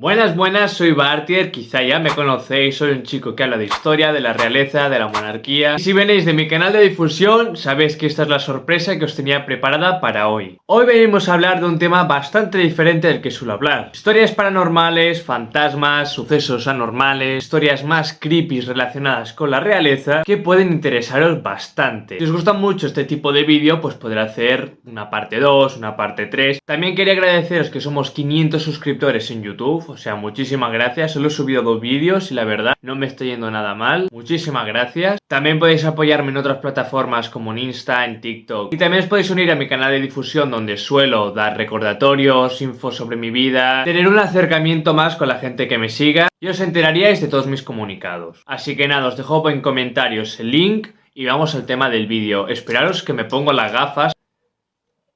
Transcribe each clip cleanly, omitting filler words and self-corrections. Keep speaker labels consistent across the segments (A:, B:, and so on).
A: Buenas, buenas, soy Bartier, quizá ya me conocéis, soy un chico que habla de historia, de la realeza, de la monarquía. Y si venís de mi canal de difusión, sabéis que esta es la sorpresa que os tenía preparada para hoy. Hoy venimos a hablar de un tema bastante diferente del que suelo hablar. Historias paranormales, fantasmas, sucesos anormales, historias más creepy relacionadas con la realeza que pueden interesaros bastante. Si os gusta mucho este tipo de vídeo, pues podré hacer una parte 2, una parte 3. También quería agradeceros que somos 500 suscriptores en YouTube. O sea, muchísimas gracias, solo he subido 2 vídeos y la verdad no me estoy yendo nada mal. Muchísimas gracias. También podéis apoyarme en otras plataformas como en Insta, en TikTok. Y también os podéis unir a mi canal de difusión donde suelo dar recordatorios, info sobre mi vida, tener un acercamiento más con la gente que me siga y os enteraríais de todos mis comunicados. Así que nada, os dejo en comentarios el link y vamos al tema del vídeo. Esperaros que me pongo las gafas.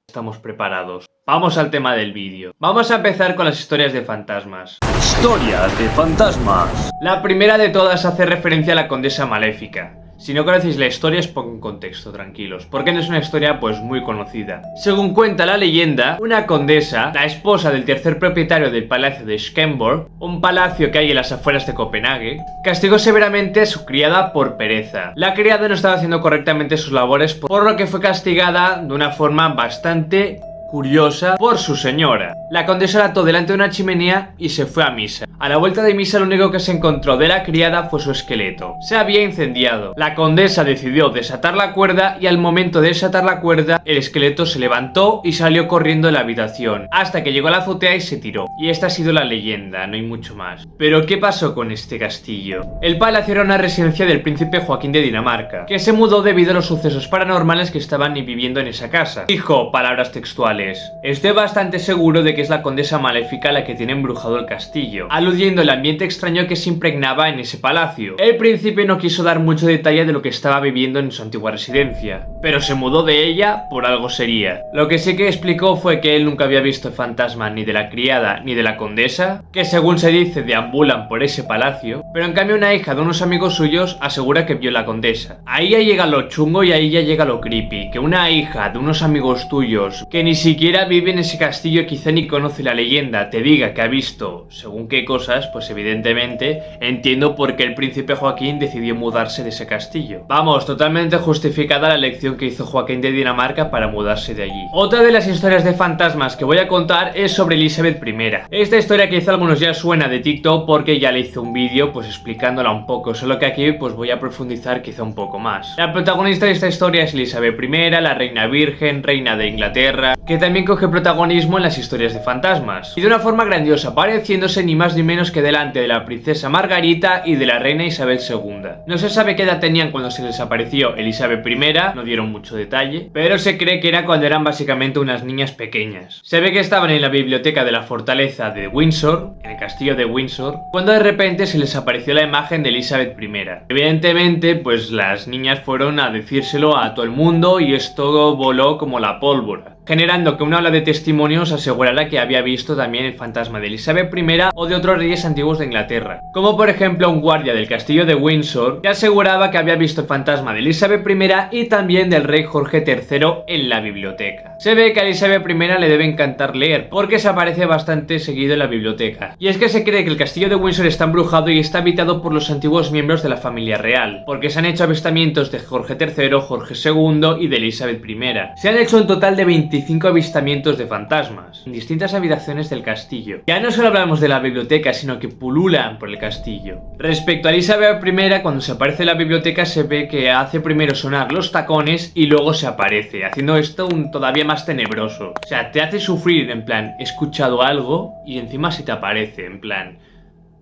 A: Estamos preparados. Vamos al tema del vídeo. Vamos a empezar con las historias de fantasmas.
B: Historias de fantasmas.
A: La primera de todas hace referencia a la Condesa Maléfica. Si no conocéis la historia, os pongo en contexto, tranquilos, porque no es una historia pues muy conocida. Según cuenta la leyenda, una condesa, la esposa del tercer propietario del palacio de Schönborg, un palacio que hay en las afueras de Copenhague, castigó severamente a su criada por pereza. La criada no estaba haciendo correctamente sus labores, por lo que fue castigada de una forma bastante curiosa por su señora. La condesa la ató delante de una chimenea y se fue a misa. A la vuelta de misa lo único que se encontró de la criada fue su esqueleto. Se había incendiado. La condesa decidió desatar la cuerda y al momento de desatar la cuerda el esqueleto se levantó y salió corriendo de la habitación hasta que llegó a la azotea y se tiró. Y esta ha sido la leyenda, no hay mucho más. Pero ¿qué pasó con este castillo? El palacio era una residencia del príncipe Joaquín de Dinamarca, que se mudó debido a los sucesos paranormales que estaban viviendo en esa casa. Dijo palabras textuales: estoy bastante seguro de que es la condesa maléfica la que tiene embrujado el castillo, aludiendo al ambiente extraño que se impregnaba en ese palacio. El príncipe no quiso dar mucho detalle de lo que estaba viviendo en su antigua residencia, pero se mudó de ella por algo sería. Lo que sí que explicó fue que él nunca había visto fantasmas ni de la criada ni de la condesa, que según se dice deambulan por ese palacio, pero en cambio una hija de unos amigos suyos asegura que vio la condesa. Ahí ya llega lo chungo y ahí ya llega lo creepy, que una hija de unos amigos tuyos que ni siquiera vive en ese castillo y quizá ni conoce la leyenda te diga que ha visto según qué cosas, pues evidentemente entiendo por qué el príncipe Joaquín decidió mudarse de ese castillo. Vamos, totalmente justificada la elección que hizo Joaquín de Dinamarca para mudarse de allí. Otra de las historias de fantasmas que voy a contar es sobre Elizabeth I. Esta historia quizá a algunos ya suena de TikTok porque ya le hice un vídeo pues explicándola un poco, solo que aquí pues voy a profundizar quizá un poco más. La protagonista de esta historia es Elizabeth I, la reina virgen, reina de Inglaterra, que también coge protagonismo en las historias de fantasmas, y de una forma grandiosa, pareciéndose ni más ni menos que delante de la princesa Margarita y de la reina Isabel II. No se sabe qué edad tenían cuando se les apareció Elizabeth I, no dieron mucho detalle, pero se cree que era cuando eran básicamente unas niñas pequeñas. Se ve que estaban en la biblioteca de la fortaleza de Windsor, en el castillo de Windsor, cuando de repente se les apareció la imagen de Elizabeth I. Evidentemente, pues las niñas fueron a decírselo a todo el mundo y esto voló como la pólvora, generando que una ola de testimonios asegurara que había visto también el fantasma de Elizabeth I o de otros reyes antiguos de Inglaterra, como por ejemplo un guardia del castillo de Windsor que aseguraba que había visto el fantasma de Elizabeth I y también del rey Jorge III en la biblioteca. Se ve que a Elizabeth I le debe encantar leer porque se aparece bastante seguido en la biblioteca, y es que se cree que el castillo de Windsor está embrujado y está habitado por los antiguos miembros de la familia real, porque se han hecho avistamientos de Jorge III, Jorge II y de Elizabeth I. Se han hecho un total de 25 avistamientos de fantasmas en distintas habitaciones del castillo. Ya no solo hablamos de la biblioteca, sino que pululan por el castillo. Respecto a Elizabeth I, cuando se aparece en la biblioteca se ve que hace primero sonar los tacones y luego se aparece, haciendo esto todavía más tenebroso. O sea, te hace sufrir, en plan, he escuchado algo y encima se te aparece, en plan,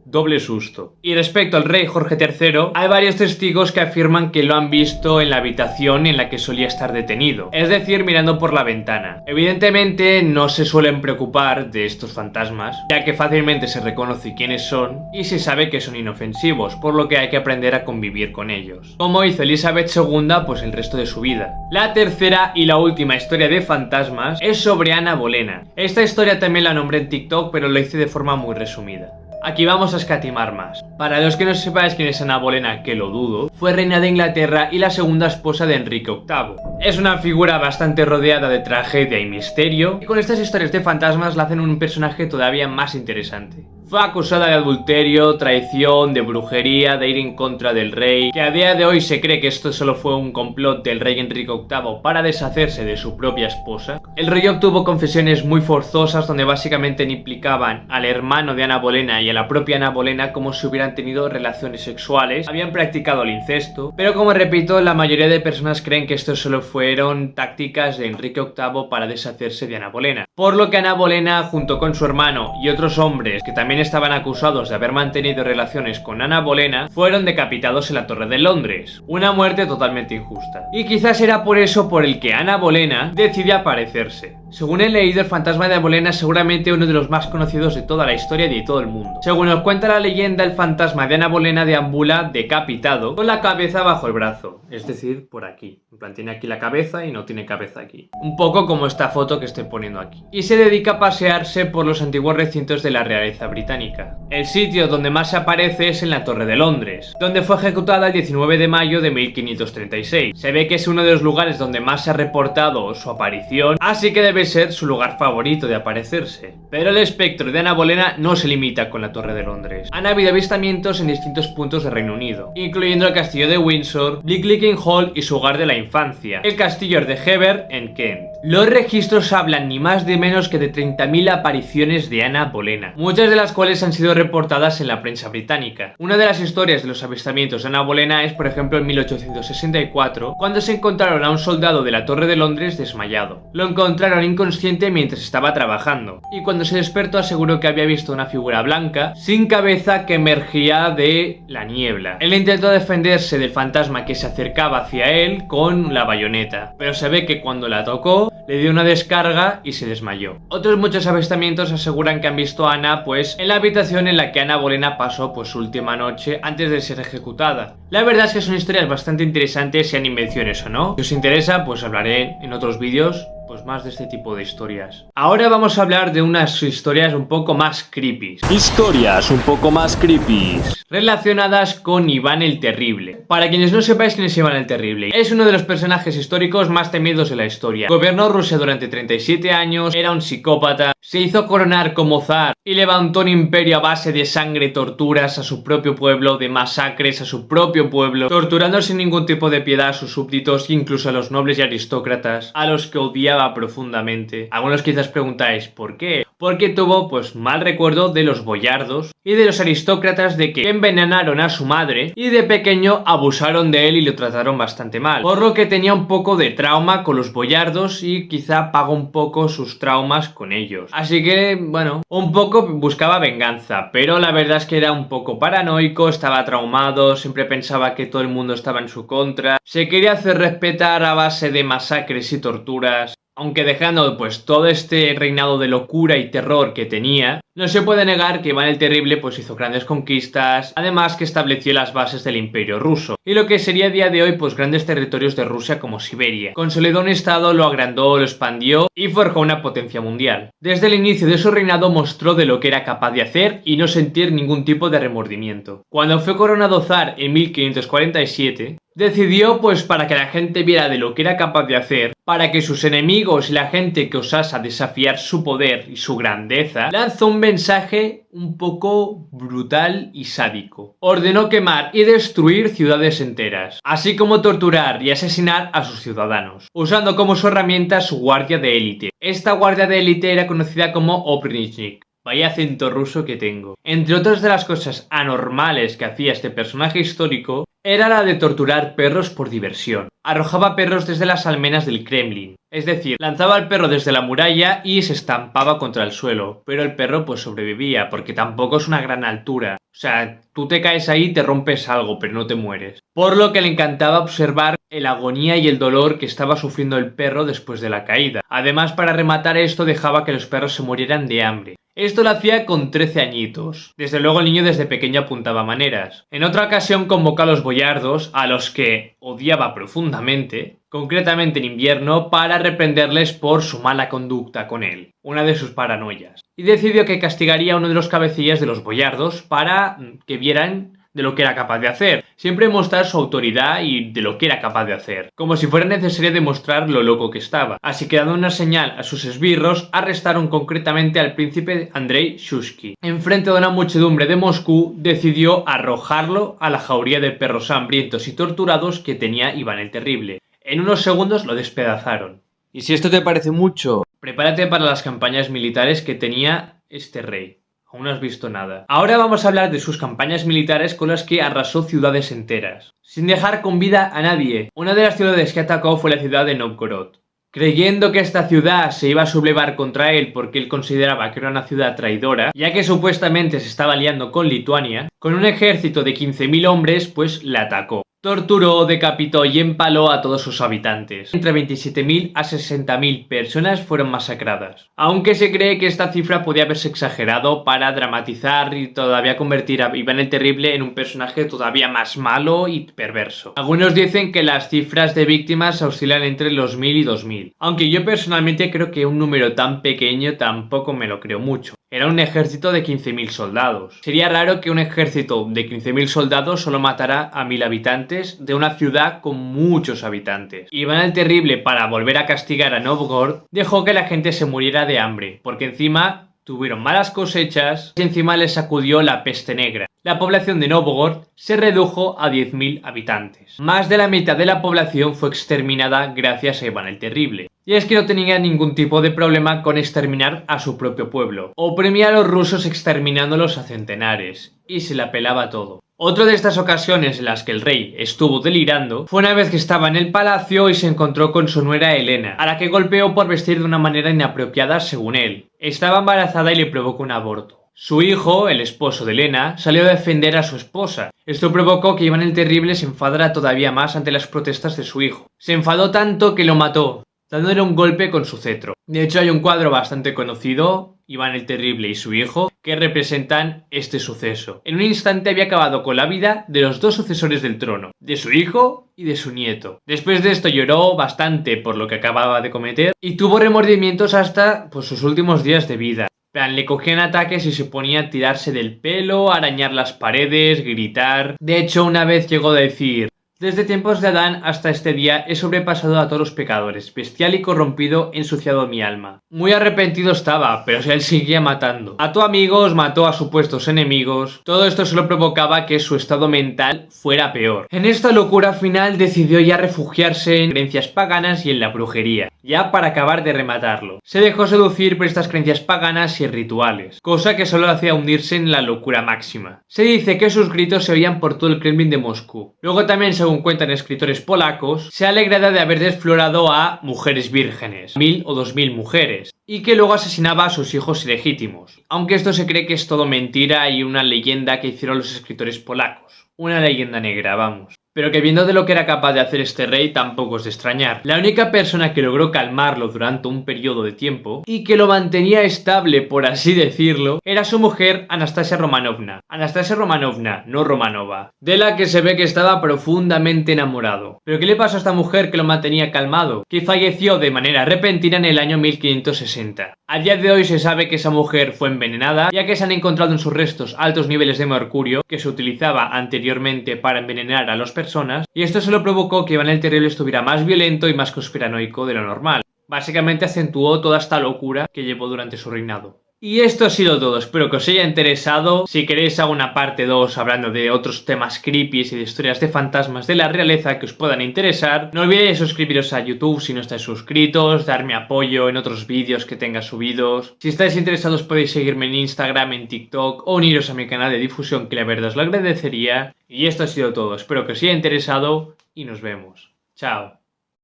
A: doble susto. Y respecto al rey Jorge III, hay varios testigos que afirman que lo han visto en la habitación en la que solía estar detenido, es decir, mirando por la ventana. Evidentemente no se suelen preocupar de estos fantasmas, ya que fácilmente se reconoce quiénes son y se sabe que son inofensivos, por lo que hay que aprender a convivir con ellos, como hizo Elizabeth II pues el resto de su vida. La tercera y la última historia de fantasmas es sobre Ana Bolena. Esta historia también la nombré en TikTok, pero lo hice de forma muy resumida. Aquí vamos a escatimar más. Para los que no sepáis quién es Ana Bolena, que lo dudo, fue reina de Inglaterra y la segunda esposa de Enrique VIII. Es una figura bastante rodeada de tragedia y misterio, y con estas historias de fantasmas la hacen un personaje todavía más interesante. Fue acusada de adulterio, traición, de brujería, de ir en contra del rey, que a día de hoy se cree que esto solo fue un complot del rey Enrique VIII para deshacerse de su propia esposa. El rey obtuvo confesiones muy forzosas donde básicamente implicaban al hermano de Ana Bolena y a la propia Ana Bolena como si hubieran tenido relaciones sexuales, habían practicado el incesto, pero como repito, la mayoría de personas creen que esto solo fueron tácticas de Enrique VIII para deshacerse de Ana Bolena. Por lo que Ana Bolena, junto con su hermano y otros hombres que también estaban acusados de haber mantenido relaciones con Ana Bolena, fueron decapitados en la Torre de Londres. Una muerte totalmente injusta. Y quizás era por eso por el que Ana Bolena decidió aparecerse. Según he leído, el fantasma de Ana Bolena es seguramente uno de los más conocidos de toda la historia y de todo el mundo. Según nos cuenta la leyenda, el fantasma de Ana Bolena deambula decapitado con la cabeza bajo el brazo, es decir, por aquí. En plan, tiene aquí la cabeza y no tiene cabeza aquí. Un poco como esta foto que estoy poniendo aquí. Y se dedica a pasearse por los antiguos recintos de la realeza británica. El sitio donde más se aparece es en la Torre de Londres, donde fue ejecutada el 19 de mayo de 1536. Se ve que es uno de los lugares donde más se ha reportado su aparición, así que debe ser su lugar favorito de aparecerse. Pero el espectro de Ana Bolena no se limita con la Torre de Londres. Han habido avistamientos en distintos puntos de Reino Unido, incluyendo el castillo de Windsor, Blicklicking Hall y su hogar de la infancia, el castillo de Hever en Kent. Los registros hablan ni más ni menos que de 30.000 apariciones de Ana Bolena, muchas de las cuales han sido reportadas en la prensa británica. Una de las historias de los avistamientos de Ana Bolena es, por ejemplo, en 1864, cuando se encontraron a un soldado de la Torre de Londres desmayado. Lo encontraron inconsciente mientras estaba trabajando, y cuando se despertó aseguró que había visto una figura blanca sin cabeza que emergía de la niebla. Él intentó defenderse del fantasma que se acercaba hacia él con la bayoneta, pero se ve que cuando la tocó le dio una descarga y se desmayó. Otros muchos avistamientos aseguran que han visto a Ana en la habitación en la que Ana Bolena pasó su última noche antes de ser ejecutada. La verdad es que son historias bastante interesantes, sean invenciones o no. Si os interesa, pues hablaré en otros vídeos más de este tipo de historias. Ahora vamos a hablar de unas historias un poco más creepy.
B: Historias un poco más creepy.
A: Relacionadas con Iván el Terrible. Para quienes no sepáis quién es Iván el Terrible, es uno de los personajes históricos más temidos de la historia. Gobernó Rusia durante 37 años, era un psicópata, se hizo coronar como zar y levantó un imperio a base de sangre, torturas a su propio pueblo, de masacres a su propio pueblo, torturando sin ningún tipo de piedad a sus súbditos, incluso a los nobles y aristócratas, a los que odiaba profundamente. Algunos quizás preguntáis, ¿por qué? Porque tuvo mal recuerdo de los boyardos y de los aristócratas, de que envenenaron a su madre y de pequeño abusaron de él y lo trataron bastante mal, por lo que tenía un poco de trauma con los boyardos y quizá pagó un poco sus traumas con ellos. Así que, bueno, un poco buscaba venganza, pero la verdad es que era un poco paranoico, estaba traumado, siempre pensaba que todo el mundo estaba en su contra, se quería hacer respetar a base de masacres y torturas. Aunque dejando todo este reinado de locura y terror que tenía, no se puede negar que Iván el Terrible hizo grandes conquistas, además que estableció las bases del Imperio Ruso, y lo que sería a día de hoy grandes territorios de Rusia como Siberia. Consolidó un estado, lo agrandó, lo expandió y forjó una potencia mundial. Desde el inicio de su reinado mostró de lo que era capaz de hacer y no sentir ningún tipo de remordimiento. Cuando fue coronado zar en 1547, decidió, para que la gente viera de lo que era capaz de hacer, para que sus enemigos y la gente que osase desafiar su poder y su grandeza, lanzó un mensaje un poco brutal y sádico. Ordenó quemar y destruir ciudades enteras, así como torturar y asesinar a sus ciudadanos, usando como su herramienta su guardia de élite. Esta guardia de élite era conocida como Oprichniki. Vaya acento ruso que tengo. Entre otras de las cosas anormales que hacía este personaje histórico, era la de torturar perros por diversión. Arrojaba perros desde las almenas del Kremlin. Es decir, lanzaba al perro desde la muralla y se estampaba contra el suelo. Pero el perro sobrevivía, porque tampoco es una gran altura. O sea, tú te caes ahí y te rompes algo, pero no te mueres. Por lo que le encantaba observar la agonía y el dolor que estaba sufriendo el perro después de la caída. Además, para rematar esto, dejaba que los perros se murieran de hambre. Esto lo hacía con 13 añitos. Desde luego el niño desde pequeño apuntaba maneras. En otra ocasión convocó a los boyardos, a los que odiaba profundamente, concretamente en invierno, para reprenderles por su mala conducta con él, una de sus paranoias. Y decidió que castigaría a uno de los cabecillas de los boyardos para que vieran de lo que era capaz de hacer, siempre mostrar su autoridad y de lo que era capaz de hacer, como si fuera necesario demostrar lo loco que estaba. Así que dando una señal a sus esbirros, arrestaron concretamente al príncipe Andrei Shushki. Enfrente de una muchedumbre de Moscú, decidió arrojarlo a la jauría de perros hambrientos y torturados que tenía Iván el Terrible. En unos segundos lo despedazaron.
B: Y si esto te parece mucho,
A: Prepárate para las campañas militares que tenía este rey. Aún no has visto nada. Ahora vamos a hablar de sus campañas militares con las que arrasó ciudades enteras, sin dejar con vida a nadie. Una de las ciudades que atacó fue la ciudad de Novgorod. Creyendo que esta ciudad se iba a sublevar contra él porque él consideraba que era una ciudad traidora, ya que supuestamente se estaba aliando con Lituania, con un ejército de 15.000 hombres, pues la atacó. Torturó, decapitó y empaló a todos sus habitantes. Entre 27.000 a 60.000 personas fueron masacradas. Aunque se cree que esta cifra podía haberse exagerado para dramatizar y todavía convertir a Iván el Terrible en un personaje todavía más malo y perverso. Algunos dicen que las cifras de víctimas oscilan entre los 1.000 y 2.000. Aunque yo personalmente creo que un número tan pequeño tampoco me lo creo mucho. Era un ejército de 15.000 soldados. Sería raro que un ejército de 15.000 soldados solo matara a 1.000 habitantes de una ciudad con muchos habitantes. Iván el Terrible, para volver a castigar a Novgorod, dejó que la gente se muriera de hambre, porque encima tuvieron malas cosechas y encima les sacudió la peste negra. La población de Novgorod se redujo a 10.000 habitantes. Más de la mitad de la población fue exterminada gracias a Iván el Terrible. Y es que no tenía ningún tipo de problema con exterminar a su propio pueblo. Oprimía a los rusos exterminándolos a centenares. Y se la pelaba todo. Otra de estas ocasiones en las que el rey estuvo delirando fue una vez que estaba en el palacio y se encontró con su nuera Helena, a la que golpeó por vestir de una manera inapropiada según él. Estaba embarazada y le provocó un aborto. Su hijo, el esposo de Helena, salió a defender a su esposa. Esto provocó que Iván el Terrible se enfadara todavía más ante las protestas de su hijo. Se enfadó tanto que lo mató, dándole un golpe con su cetro. De hecho, hay un cuadro bastante conocido, Iván el Terrible y su hijo, que representan este suceso. En un instante había acabado con la vida de los dos sucesores del trono, de su hijo y de su nieto. Después de esto lloró bastante por lo que acababa de cometer y tuvo remordimientos hasta sus últimos días de vida. Le cogían ataques y se ponía a tirarse del pelo, a arañar las paredes, gritar. De hecho, una vez llegó a decir: desde tiempos de Adán hasta este día he sobrepasado a todos los pecadores, bestial y corrompido, he ensuciado mi alma. Muy arrepentido estaba, pero él seguía matando. Mató amigos, mató a supuestos enemigos. Todo esto solo provocaba que su estado mental fuera peor. En esta locura final decidió ya refugiarse en creencias paganas y en la brujería, ya para acabar de rematarlo. Se dejó seducir por estas creencias paganas y rituales, cosa que solo hacía hundirse en la locura máxima. Se dice que sus gritos se oían por todo el Kremlin de Moscú. Luego también, según cuentan escritores polacos, se alegraba de haber desflorado a mujeres vírgenes, 1.000 o 2.000 mujeres, y que luego asesinaba a sus hijos ilegítimos. Aunque esto se cree que es todo mentira y una leyenda que hicieron los escritores polacos. Una leyenda negra, vamos. Pero que viendo de lo que era capaz de hacer este rey tampoco es de extrañar. La única persona que logró calmarlo durante un periodo de tiempo y que lo mantenía estable, por así decirlo, era su mujer Anastasia Romanovna. Anastasia Romanovna, no Romanova, de la que se ve que estaba profundamente enamorado. ¿Pero qué le pasó a esta mujer que lo mantenía calmado? Que falleció de manera repentina en el año 1560. A día de hoy se sabe que esa mujer fue envenenada, ya que se han encontrado en sus restos altos niveles de mercurio que se utilizaba anteriormente para envenenar a los personas, y esto solo provocó que Iván el Terrible estuviera más violento y más conspiranoico de lo normal. Básicamente acentuó toda esta locura que llevó durante su reinado. Y esto ha sido todo, espero que os haya interesado. Si queréis hago una parte 2 hablando de otros temas creepy y de historias de fantasmas de la realeza que os puedan interesar. No olvidéis suscribiros a YouTube si no estáis suscritos, darme apoyo en otros vídeos que tenga subidos. Si estáis interesados podéis seguirme en Instagram, en TikTok o uniros a mi canal de difusión, que la verdad os lo agradecería. Y esto ha sido todo, espero que os haya interesado y nos vemos. Chao.